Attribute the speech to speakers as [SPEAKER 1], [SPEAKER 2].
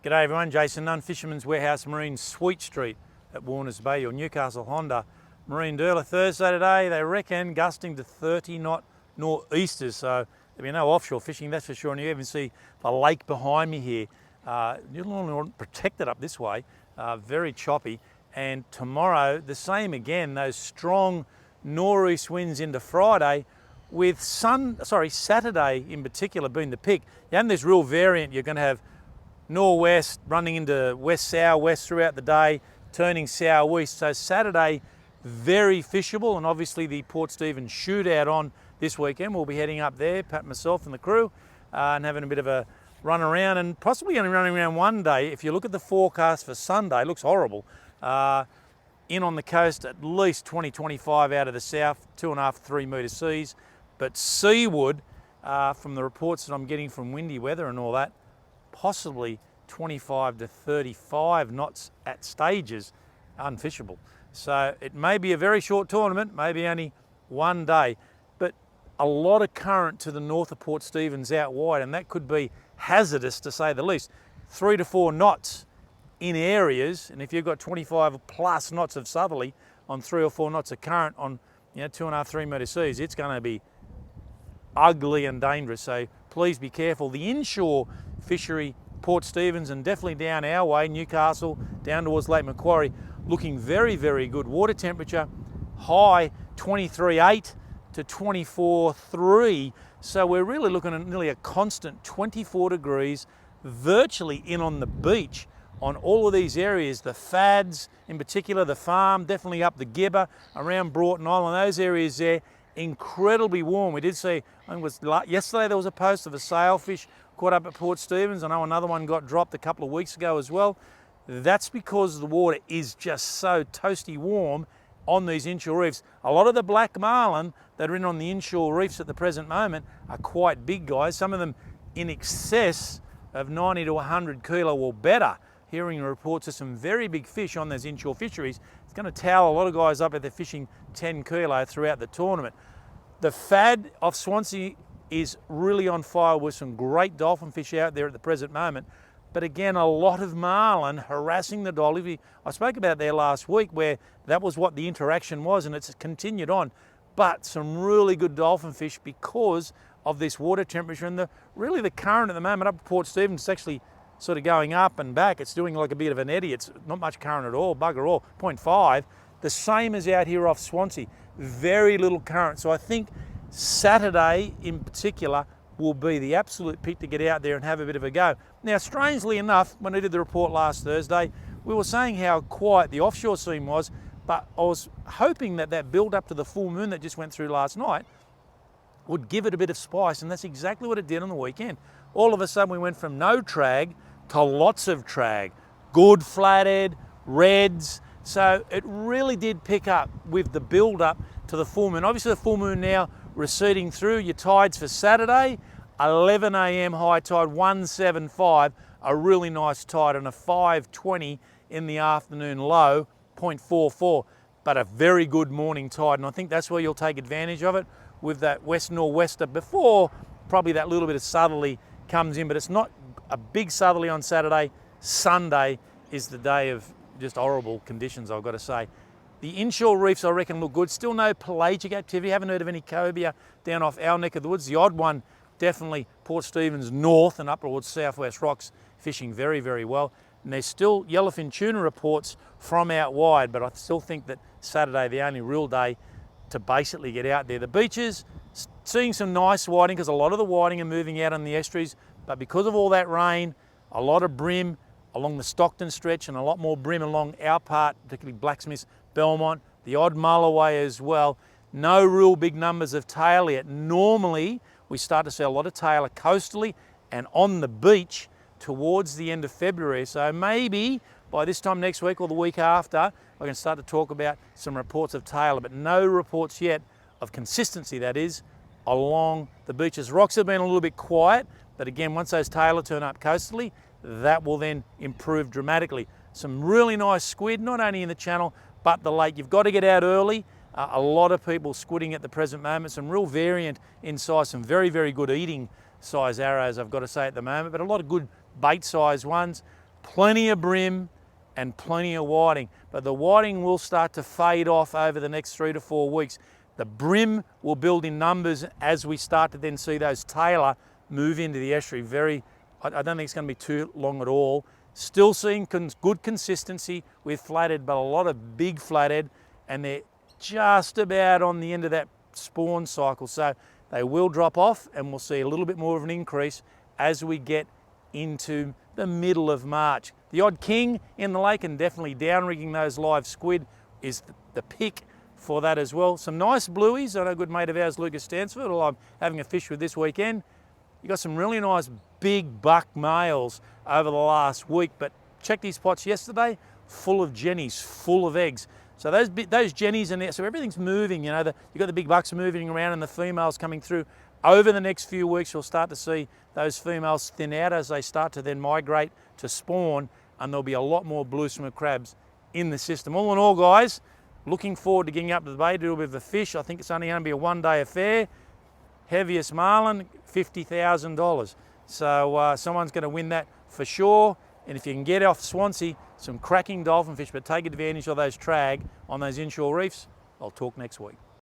[SPEAKER 1] G'day everyone, Jason Nunn, Fisherman's Warehouse Marine, Sweet Street at Warners Bay, your Newcastle Honda Marine dealer. Thursday today, they reckon gusting to 30 knot nor'easters, so there'll be no offshore fishing, that's for sure. And you even see the lake behind me here. You're normally protected up this way, very choppy. And tomorrow, the same again, those strong nor'east winds into Friday, with Saturday in particular being the pick. You have this real variant, you're going to have nor'west running into west-sou'west throughout the day, turning sou'east. So Saturday, very fishable, and obviously the Port Stephens shootout on this weekend. We'll be heading up there, Pat, myself and the crew, and having a bit of a run around, and possibly only running around one day. If you look at the forecast for Sunday, it looks horrible. In on the coast, at least 20-25 out of the south, 2.5 to 3 metre seas. But seaward, from the reports that I'm getting from windy weather and all that, possibly 25 to 35 knots at stages, unfishable. So it may be a very short tournament, maybe only one day, but a lot of current to the north of Port Stephens out wide, and that could be hazardous to say the least. 3 to 4 knots in areas, and if you've got 25 plus knots of southerly on 3 or 4 knots of current on 2.5 to 3 metre seas, it's going to be ugly and dangerous. So please be careful. The inshore fishery, Port Stephens, and definitely down our way, Newcastle, down towards Lake Macquarie, looking very, very good. Water temperature high 23.8 to 24.3. So we're really looking at nearly a constant 24 degrees, virtually in on the beach on all of these areas. The Fads in particular, the farm, definitely up the Gibber, around Broughton Island, those areas there, incredibly warm. We did see, I think it was yesterday, there was a post of a sailfish caught up at Port Stephens. I know another one got dropped a couple of weeks ago as well. That's because the water is just so toasty warm on these inshore reefs. A lot of the black marlin that are in on the inshore reefs at the present moment are quite big guys, some of them in excess of 90 to 100 kilo or better. Hearing reports of some very big fish on those inshore fisheries. It's going to towel a lot of guys up if they're fishing 10 kilo throughout the tournament. The Fad off Swansea is really on fire with some great dolphin fish out there at the present moment. But again, a lot of marlin harassing the dolly. I spoke about there last week where that was what the interaction was, and it's continued on. But some really good dolphin fish because of this water temperature and really the current at the moment up at Port Stephens. It's actually sort of going up and back. It's doing like a bit of an eddy. It's not much current at all, bugger all, 0.5. The same as out here off Swansea, very little current. So I think Saturday in particular will be the absolute pick to get out there and have a bit of a go. Now, strangely enough, when I did the report last Thursday, we were saying how quiet the offshore scene was, but I was hoping that that build up to the full moon that just went through last night would give it a bit of spice, and that's exactly what it did on the weekend. All of a sudden we went from no trag to lots of trag, good flathead, reds. So it really did pick up with the build up to the full moon. Obviously the full moon now receding through. Your tides for Saturday, 11 a.m. high tide, 175, a really nice tide, and a 520 in the afternoon low, 0.44, but a very good morning tide. And I think that's where you'll take advantage of it with that west-nor'wester before probably that little bit of southerly comes in, but it's not a big southerly on Saturday. Sunday is the day of just horrible conditions, I've got to say. The inshore reefs, I reckon, look good. Still no pelagic activity. Haven't heard of any cobia down off our neck of the woods. The odd one, definitely Port Stephens north and up towards southwest rocks, fishing very, very well. And there's still yellowfin tuna reports from out wide, but I still think that Saturday, the only real day to basically get out there. The beaches, seeing some nice whiting because a lot of the whiting are moving out on the estuaries, but because of all that rain, a lot of brim along the Stockton stretch and a lot more brim along our part, particularly Blacksmiths, Belmont, the odd Mulloway as well. No real big numbers of tail yet. Normally, we start to see a lot of tailor coastally and on the beach towards the end of February. So maybe by this time next week or the week after, I can start to talk about some reports of tailor, but no reports yet of consistency, that is, along the beaches. Rocks have been a little bit quiet, but again, once those tailor turn up coastally, that will then improve dramatically. Some really nice squid, not only in the channel, but the lake. You've got to get out early. A lot of people squidding at the present moment. Some real variant in size, some very, very good eating size arrows, I've got to say at the moment, but a lot of good bait size ones. plenty of bream and plenty of whiting, but the whiting will start to fade off over the next 3 to 4 weeks. The bream will build in numbers as we start to then see those tailor move into the estuary. I don't think it's going to be too long at all. Still seeing good consistency with flathead, but a lot of big flathead, and they're just about on the end of that spawn cycle. So they will drop off, and we'll see a little bit more of an increase as we get into the middle of March. The odd king in the lake, and definitely downrigging those live squid is the pick for that as well. Some nice blueies. I know a good mate of ours, Lucas Stansford, who I'm having a fish with this weekend. You got some really nice big buck males over the last week, but check these pots yesterday, full of jennies, full of eggs. So those jennies in there, so everything's moving, you know, you got the big bucks moving around and the females coming through. Over the next few weeks, you'll start to see those females thin out as they start to then migrate to spawn, and there'll be a lot more blue swimmer crabs in the system. All in all, guys, looking forward to getting up to the bay to do a bit of a fish. I think it's only going to be a one-day affair. Heaviest marlin, $50,000. So someone's going to win that for sure. And if you can get off Swansea, some cracking dolphin fish, but take advantage of those trag on those inshore reefs. I'll talk next week.